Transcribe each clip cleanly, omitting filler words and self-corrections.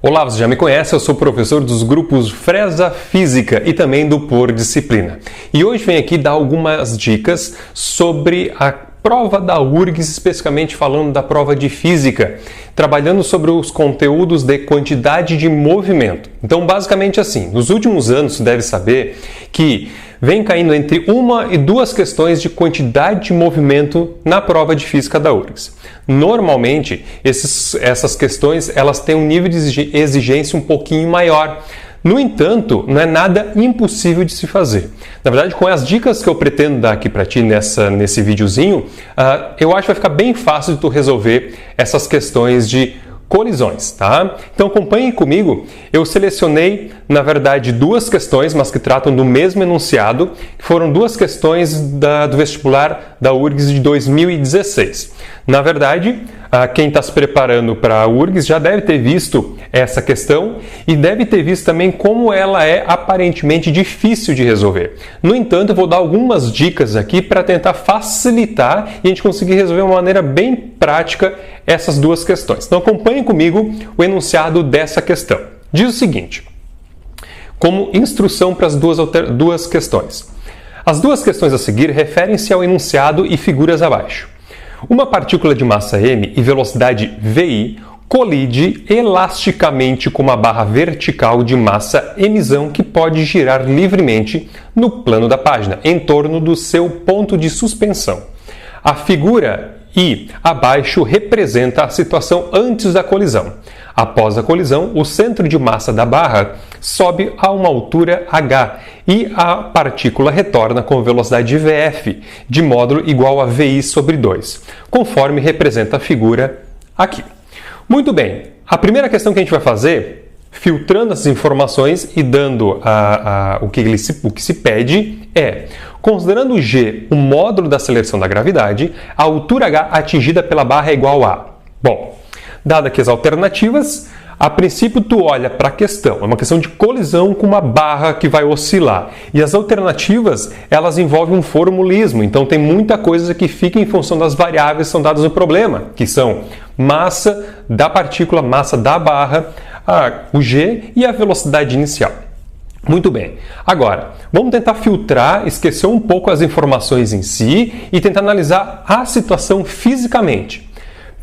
Olá, você já me conhece, eu sou professor dos grupos Fresa Física e também do Por Disciplina. E hoje venho aqui dar algumas dicas sobre a prova da URGS, especificamente falando da prova de Física, trabalhando sobre os conteúdos de quantidade de movimento. Então, basicamente assim, nos últimos anos você deve saber que vem caindo entre uma e duas questões de quantidade de movimento na prova de Física da URGS. Normalmente, essas questões elas têm um nível de exigência um pouquinho maior. No entanto, não é nada impossível de se fazer. Na verdade, com as dicas que eu pretendo dar aqui para ti nesse videozinho, eu acho que vai ficar bem fácil de tu resolver essas questões de colisões, tá? Então acompanhe comigo. Eu selecionei, na verdade, duas questões, mas que tratam do mesmo enunciado, que foram duas questões do vestibular da URGS de 2016. Na verdade, quem está se preparando para a URGS já deve ter visto essa questão e deve ter visto também como ela é aparentemente difícil de resolver. No entanto, eu vou dar algumas dicas aqui para tentar facilitar e a gente conseguir resolver de uma maneira bem prática essas duas questões. Então acompanhe comigo o enunciado dessa questão. Diz o seguinte, como instrução para as duas questões. As duas questões a seguir referem-se ao enunciado e figuras abaixo. Uma partícula de massa m e velocidade vi colide elasticamente com uma barra vertical de massa mzão que pode girar livremente no plano da página, em torno do seu ponto de suspensão. A figura I abaixo representa a situação antes da colisão. Após a colisão, o centro de massa da barra sobe a uma altura h e a partícula retorna com velocidade vf, de módulo igual a vi sobre 2, conforme representa a figura aqui. Muito bem, a primeira questão que a gente vai fazer, filtrando essas informações e dando o que se pede é, considerando G o módulo da aceleração da gravidade, a altura h atingida pela barra é igual a... Bom, dadas aqui as alternativas, a princípio tu olha para a questão, é uma questão de colisão com uma barra que vai oscilar. E as alternativas, elas envolvem um formulismo, então tem muita coisa que fica em função das variáveis que são dadas no problema, que são massa da partícula, massa da barra, o G e a velocidade inicial. Muito bem. Agora, vamos tentar filtrar, esquecer um pouco as informações em si e tentar analisar a situação fisicamente.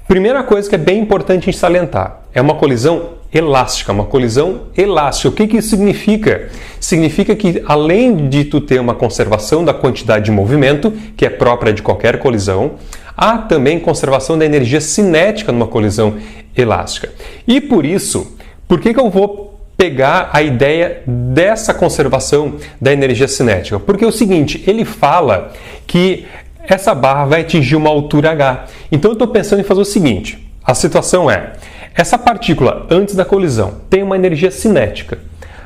Primeira coisa que é bem importante a gente salientar, é uma colisão elástica, uma colisão elástica. O que isso significa? Significa que além de tu ter uma conservação da quantidade de movimento, que é própria de qualquer colisão, há também conservação da energia cinética numa colisão elástica. E por isso, por que eu vou pegar a ideia dessa conservação da energia cinética? Porque é o seguinte, ele fala que essa barra vai atingir uma altura h. Então eu estou pensando em fazer o seguinte, a situação é, essa partícula antes da colisão tem uma energia cinética.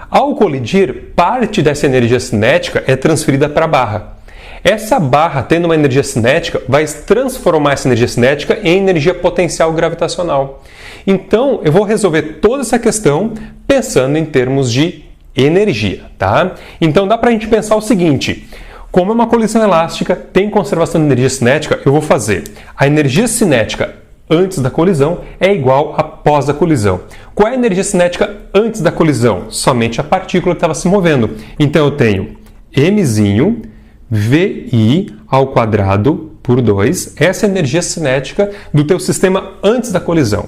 Ao colidir, parte dessa energia cinética é transferida para a barra. Essa barra, tendo uma energia cinética, vai transformar essa energia cinética em energia potencial gravitacional. Então, eu vou resolver toda essa questão pensando em termos de energia, tá? Então, dá para a gente pensar o seguinte, como é uma colisão elástica, tem conservação de energia cinética, eu vou fazer a energia cinética antes da colisão é igual após a colisão. Qual é a energia cinética antes da colisão? Somente a partícula que estava se movendo. Então, eu tenho mzinho vi ao quadrado por 2, essa é a energia cinética do teu sistema antes da colisão.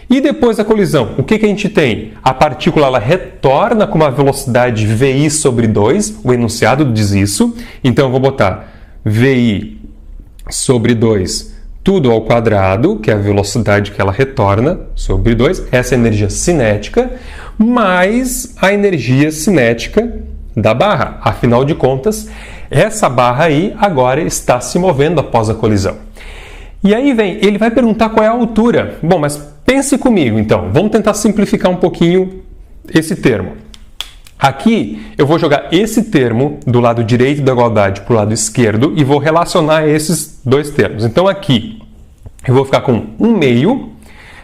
E depois da colisão, o que a gente tem? A partícula ela retorna com uma velocidade vi sobre 2, o enunciado diz isso, então eu vou botar vi sobre 2 tudo ao quadrado, que é a velocidade que ela retorna sobre 2, essa é a energia cinética, mais a energia cinética da barra. Afinal de contas, essa barra aí agora está se movendo após a colisão. E aí ele vai perguntar qual é a altura. Bom, mas pense comigo então, vamos tentar simplificar um pouquinho esse termo. Aqui eu vou jogar esse termo do lado direito da igualdade para o lado esquerdo e vou relacionar esses dois termos. Então aqui eu vou ficar com 1/2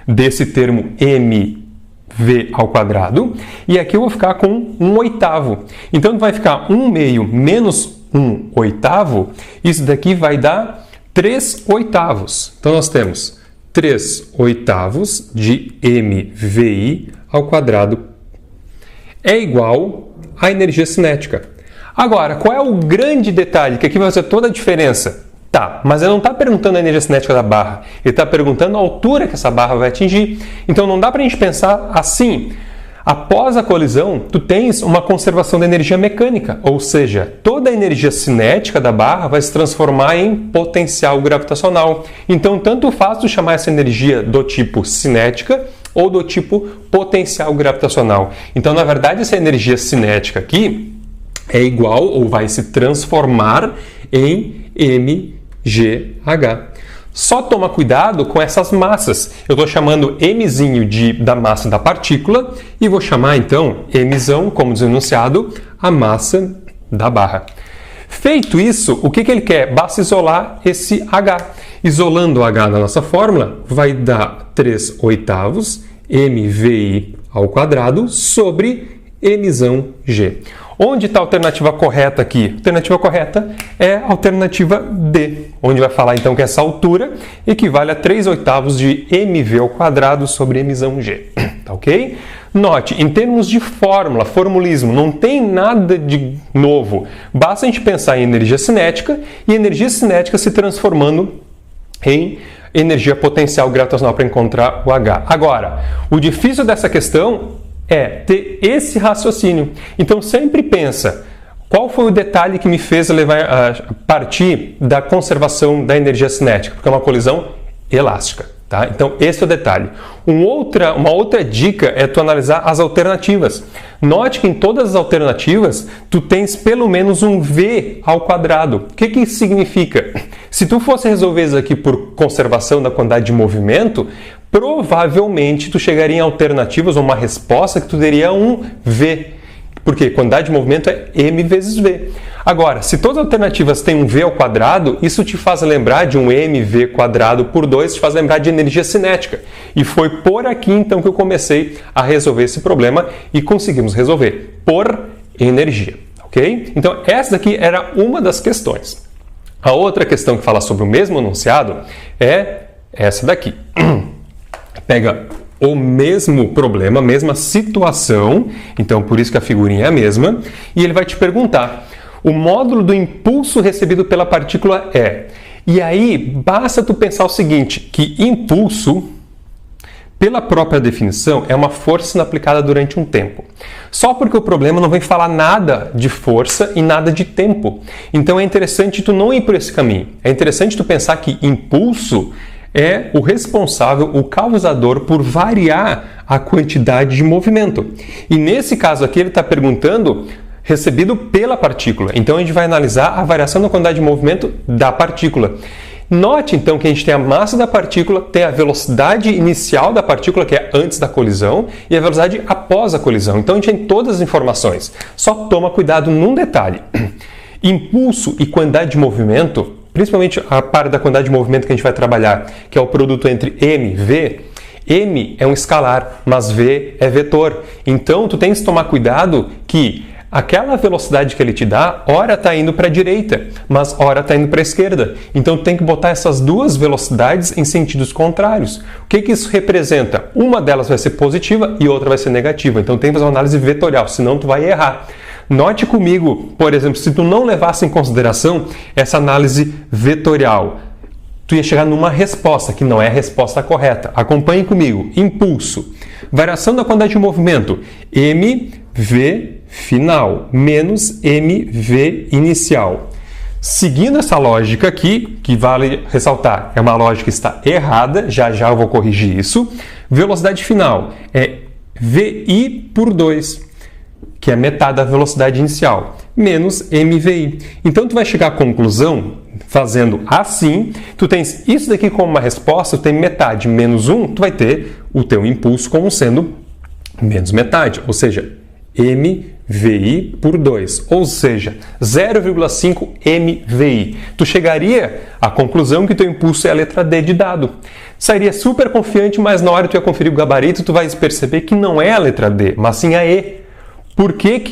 desse termo mv ao quadrado e aqui eu vou ficar com 1/8. Então vai ficar 1/2 menos 1/8, isso daqui vai dar 3/8. Então nós temos 3/8 de mVi ao quadrado é igual à energia cinética. Agora, qual é o grande detalhe que aqui vai fazer toda a diferença? Tá, mas ele não está perguntando a energia cinética da barra, ele está perguntando a altura que essa barra vai atingir. Então não dá para a gente pensar assim. Após a colisão, tu tens uma conservação da energia mecânica, ou seja, toda a energia cinética da barra vai se transformar em potencial gravitacional. Então, tanto faz tu chamar essa energia do tipo cinética ou do tipo potencial gravitacional. Então, na verdade, essa energia cinética aqui é igual ou vai se transformar em mgh. Só toma cuidado com essas massas. Eu estou chamando mzinho da massa da partícula e vou chamar então mzão, como diz o enunciado, a massa da barra. Feito isso, o que ele quer? Basta isolar esse h. Isolando o h na nossa fórmula, vai dar 3/8 mvi ao quadrado sobre mzão g. Onde está a alternativa correta aqui? A alternativa correta é a alternativa D, onde vai falar então que essa altura equivale a 3/8 de mv ao quadrado sobre mzão g. Tá ok? Note, em termos de fórmula, formulismo, não tem nada de novo. Basta a gente pensar em energia cinética e energia cinética se transformando em energia potencial gravitacional para encontrar o H. Agora, o difícil dessa questão é ter esse raciocínio. Então sempre pensa, qual foi o detalhe que me fez levar a partir da conservação da energia cinética? Porque é uma colisão elástica. Tá? Então esse é o detalhe. Uma outra dica é tu analisar as alternativas. Note que em todas as alternativas tu tens pelo menos um v ao quadrado. O que isso significa? Se tu fosse resolver isso aqui por conservação da quantidade de movimento, provavelmente tu chegaria em alternativas ou uma resposta que tu teria um v. Porque quantidade de movimento é m vezes v. Agora, se todas as alternativas têm um v ao quadrado, isso te faz lembrar de um mv quadrado por 2, te faz lembrar de energia cinética. E foi por aqui então que eu comecei a resolver esse problema e conseguimos resolver por energia, ok? Então essa daqui era uma das questões. A outra questão que fala sobre o mesmo enunciado é essa daqui. Pega o mesmo problema, a mesma situação, então por isso que a figurinha é a mesma, e ele vai te perguntar, o módulo do impulso recebido pela partícula é... E aí, basta tu pensar o seguinte, que impulso, pela própria definição, é uma força aplicada durante um tempo. Só porque o problema não vem falar nada de força e nada de tempo. Então é interessante tu não ir por esse caminho. É interessante tu pensar que impulso é o responsável, o causador por variar a quantidade de movimento. E nesse caso aqui ele está perguntando recebido pela partícula. Então a gente vai analisar a variação da quantidade de movimento da partícula. Note então que a gente tem a massa da partícula, tem a velocidade inicial da partícula, que é antes da colisão, e a velocidade após a colisão. Então a gente tem todas as informações. Só toma cuidado num detalhe. Impulso e quantidade de movimento, principalmente a parte da quantidade de movimento que a gente vai trabalhar, que é o produto entre m e v, m é um escalar, mas v é vetor. Então tu tens que tomar cuidado que aquela velocidade que ele te dá, ora está indo para a direita, mas ora está indo para a esquerda. Então tem que botar essas duas velocidades em sentidos contrários. O que isso representa? Uma delas vai ser positiva e outra vai ser negativa. Então tem que fazer uma análise vetorial, senão tu vai errar. Note comigo, por exemplo, se tu não levasse em consideração essa análise vetorial, tu ia chegar numa resposta que não é a resposta correta. Acompanhe comigo. Impulso. Variação da quantidade de movimento. mv final menos mv inicial. Seguindo essa lógica aqui, que vale ressaltar, é uma lógica que está errada, já já eu vou corrigir isso. Velocidade final é vi por 2, que é metade da velocidade inicial, menos mvi. Então tu vai chegar à conclusão fazendo assim, tu tens isso daqui como uma resposta, tu tem metade menos 1, tu vai ter o teu impulso como sendo menos metade, ou seja, mvi por 2, ou seja, 0,5 mvi. Tu chegaria à conclusão que teu impulso é a letra D de dado. Sairia super confiante, mas na hora que tu ia conferir o gabarito, tu vai perceber que não é a letra D, mas sim a E. Por que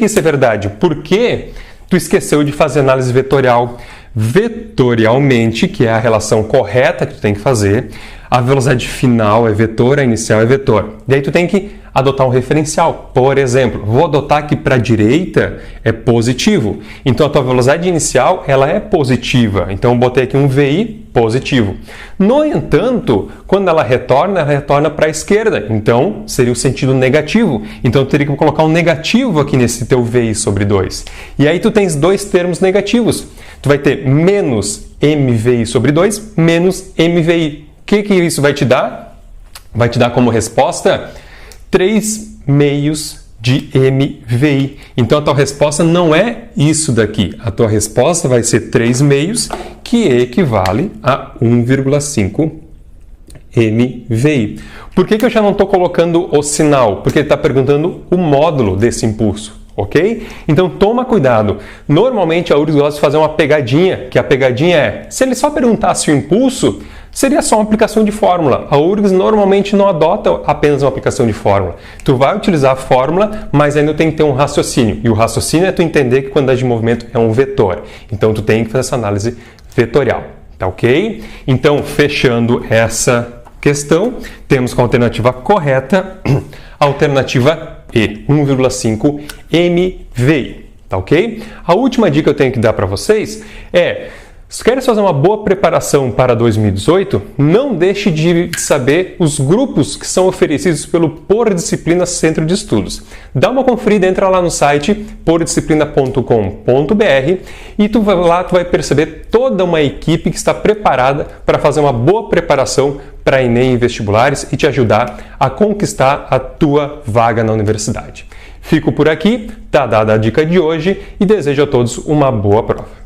isso é verdade? Porque tu esqueceu de fazer análise vetorial. vetorialmente, que é a relação correta que tu tem que fazer. A velocidade final é vetor, a inicial é vetor. Daí tu tem que adotar um referencial. Por exemplo, vou adotar que para a direita é positivo. Então a tua velocidade inicial ela é positiva. Então eu botei aqui um VI positivo. No entanto, quando ela retorna para a esquerda. Então seria o sentido negativo. Então eu teria que colocar um negativo aqui nesse teu VI sobre 2. E aí tu tens dois termos negativos. Tu vai ter menos MVI sobre 2 menos MVI. O que isso vai te dar? Vai te dar como resposta 3 meios de MVI. Então a tua resposta não é isso daqui. A tua resposta vai ser 3 meios, que equivale a 1,5 MVI. Por que eu já não estou colocando o sinal? Porque ele está perguntando o módulo desse impulso. Ok? Então toma cuidado. Normalmente a URGS gosta de fazer uma pegadinha, que a pegadinha é, se ele só perguntasse o impulso, seria só uma aplicação de fórmula. A URGS normalmente não adota apenas uma aplicação de fórmula. Tu vai utilizar a fórmula, mas ainda tem que ter um raciocínio. E o raciocínio é tu entender que a quantidade de movimento é um vetor. Então tu tem que fazer essa análise vetorial. Tá ok? Então, fechando essa questão, temos como alternativa correta a alternativa E, 1,5 MVI, tá ok? A última dica que eu tenho que dar para vocês é, se queres fazer uma boa preparação para 2018, não deixe de saber os grupos que são oferecidos pelo Por Disciplina Centro de Estudos. Dá uma conferida, entra lá no site pordisciplina.com.br e tu vai perceber toda uma equipe que está preparada para fazer uma boa preparação para Enem e vestibulares e te ajudar a conquistar a tua vaga na universidade. Fico por aqui, tá dada a dica de hoje e desejo a todos uma boa prova.